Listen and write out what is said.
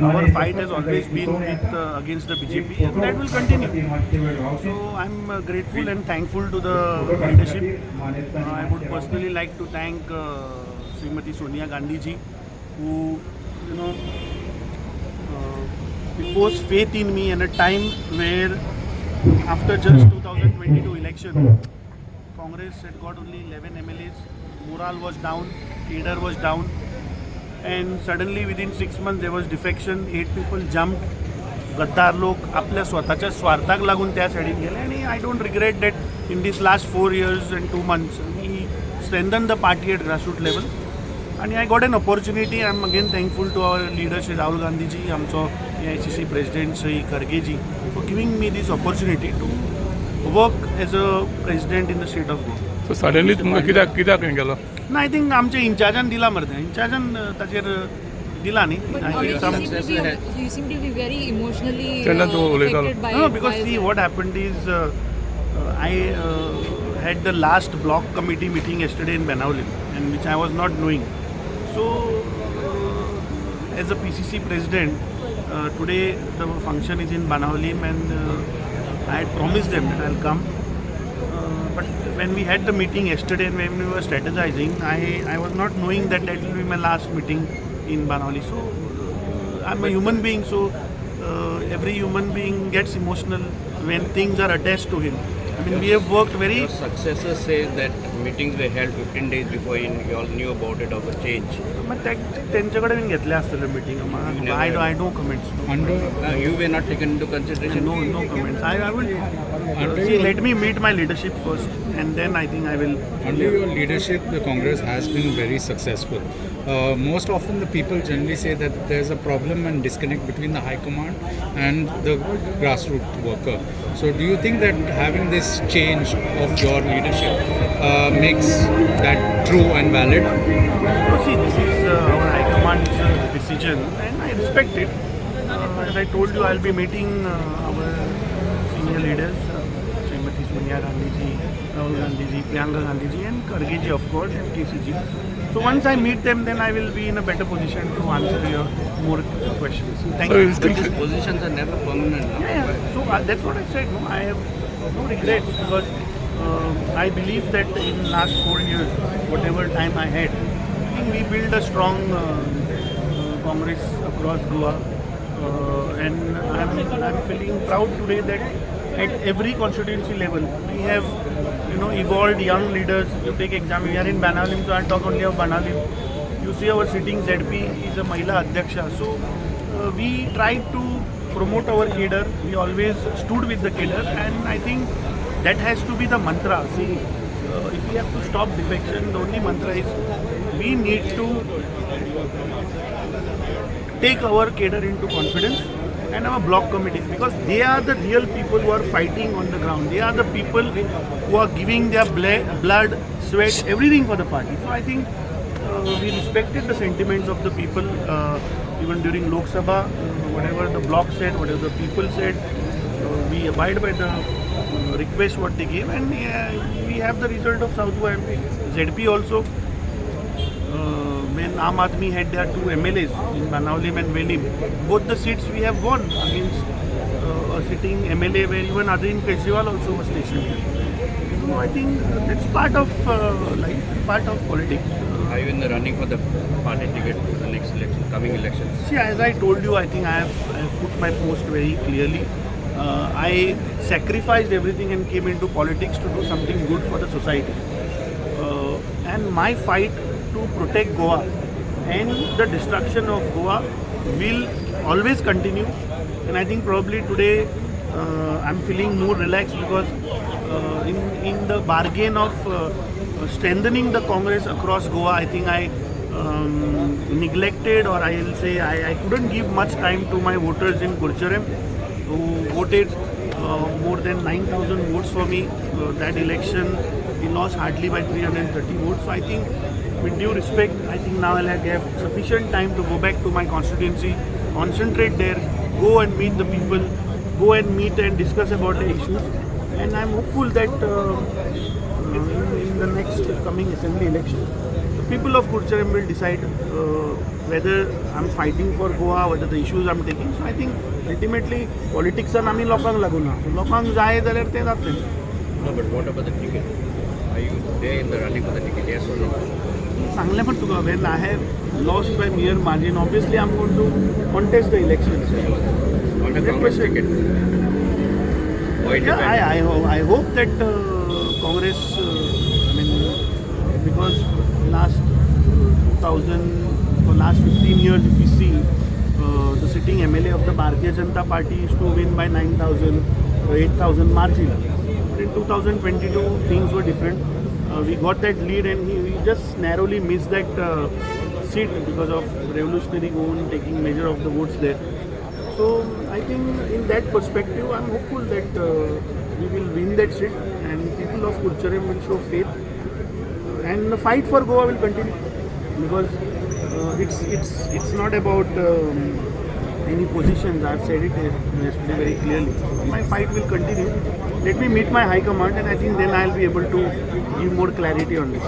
Our fight has always been with against the BJP, and that will continue. So I'm grateful and thankful to the leadership. I would personally like to thank Srimati Sonia Gandhi ji, who reposed faith in me in a time where, after just 2022 election, Congress had got only 11 MLAs, morale was down, cadre was down, and suddenly within 6 months there was defection, 8 people jumped. गद्दार लोक आपल्या स्वतःच्या स्वार्थाक लागून त्या सायडीन गेले आणि I don't regret that in this last 4 years and 2 months we strengthened the party at grassroots level and I got an opportunity. I am again thankful to our leader Shri Rahul Gandhi ji, आमचो AICC president Shri Kharge ji, for giving me this opportunity to work as a president in the state of Goa. So suddenly तुमकां कित्याक खंय गेलो? ना I think आमच्या इंचार्जान दिला मरे, इंचार्जान ताचेर दिला न्ही. You seem to be very emotionally affected by No, because see what happened is I had the last block committee meeting yesterday in Banavali, and which I was not knowing. So as a PCC president, today the function is in Banavali, and I had promised them that I'll come. But when we had the meeting yesterday and when we were strategizing, I was not knowing that that will be my last meeting in Banavali. So I'm a human being, so every human being gets emotional when things are attached to him. I mean, we have worked very... Your successors say that meetings were held 15 days before you all knew about it of a change. मग त्यांच्याकडे मी घेतले असलेलं meeting. I no comments. You were not taken into consideration? No comments. I will see, let me meet my leadership first and then I think I will... Under your leadership, the Congress has been very successful. Most often the people generally say that there's a problem and disconnect between the High Command and the grassroots worker. So do you think that having this change of your leadership makes that true and valid? No, see, this is our High Command's decision and I respect it. As I told you, I'll be meeting our senior leaders, Srimati Sonia Gandhi ji, Rahul Gandhi ji, Priyanka Gandhi ji and Kharge ji, of course, and KC ji. So once I meet them, then I will be in a better position to answer your more questions. Thank you. But these positions are never permanent. No? Yeah. So that's what I said. No, I have no regrets because I believe that in last 4 years, whatever time I had, I think we built a strong Congress across Goa, and I'm feeling proud today that at every constituency level we have evolved young leaders. You take example, we are in Banavali, so I'll talk only of Banavali. You see our sitting ZP is a Mahila Adhyaksha. So we tried to promote our cadre. We always stood with the cadre, and I think that has to be the mantra. See, if we have to stop defection, the only mantra is we need to take our cadre into confidence and our block committees, because they are the real people who are fighting on the ground. They are the people who are giving their blood, sweat, everything for the party. So I think we respected the sentiments of the people even during Lok Sabha. Whatever the bloc said, whatever the people said, we abide by the request what they gave, and we have the result of South Goa MP. ZP also, when Aam Aadmi had their 2 MLAs in Banavali and Venim, both the seats we have won against a sitting MLA where even Adin Kejriwal also was stationed. So I think it's part of life, part of politics. Are you in the running for the party ticket for the next election, coming elections? See, as I told you, I think I have put my post very clearly. I sacrificed everything and came into politics to do something good for the society. And my fight to protect Goa and the destruction of Goa will always continue. And I think probably today I'm feeling more relaxed because in the bargain of strengthening the Congress across Goa, I think I neglected, or I will say I couldn't give much time to my voters in Kurcharam who voted more than 9,000 votes for me. That election we lost hardly by 330 votes. So I think with due respect, I think now I'll have sufficient time to go back to my constituency, concentrate there, go and meet the people, go and meet and discuss about the issues. And I'm hopeful that in the next coming assembly election, the people of Kurcharam will decide whether I'm fighting for Goa, whether the issues I'm taking. So I think ultimately politics are आमी लोकांक लागून ना. लोकांक जाय जाल्यार ते जातलें. No, but what about the ticket? Are you there in the running for the ticket? Yes or no? सांगलें पण तुका when I have lost by mere margin, obviously I'm going to contest the elections. On the Congress 100%. ticket? Or Yeah, independent? I hope that Congress, I mean, because last 2000, for last 15 years, if you see, the sitting MLA of the Bharatiya Janata Party is to win by 9,000, 8,000 margin. But in 2022, things were different. We got that lead and we just narrowly missed that seat because of revolutionary Goan taking measure of the votes there. So I think in that perspective, I'm hopeful that we will win that seat and people of Kurcharam will show faith. And the fight for Goa will continue because it's not about any positions. I've said it yesterday very clearly. My fight will continue. Let me meet my high command and I think then I'll be able to give more clarity on this.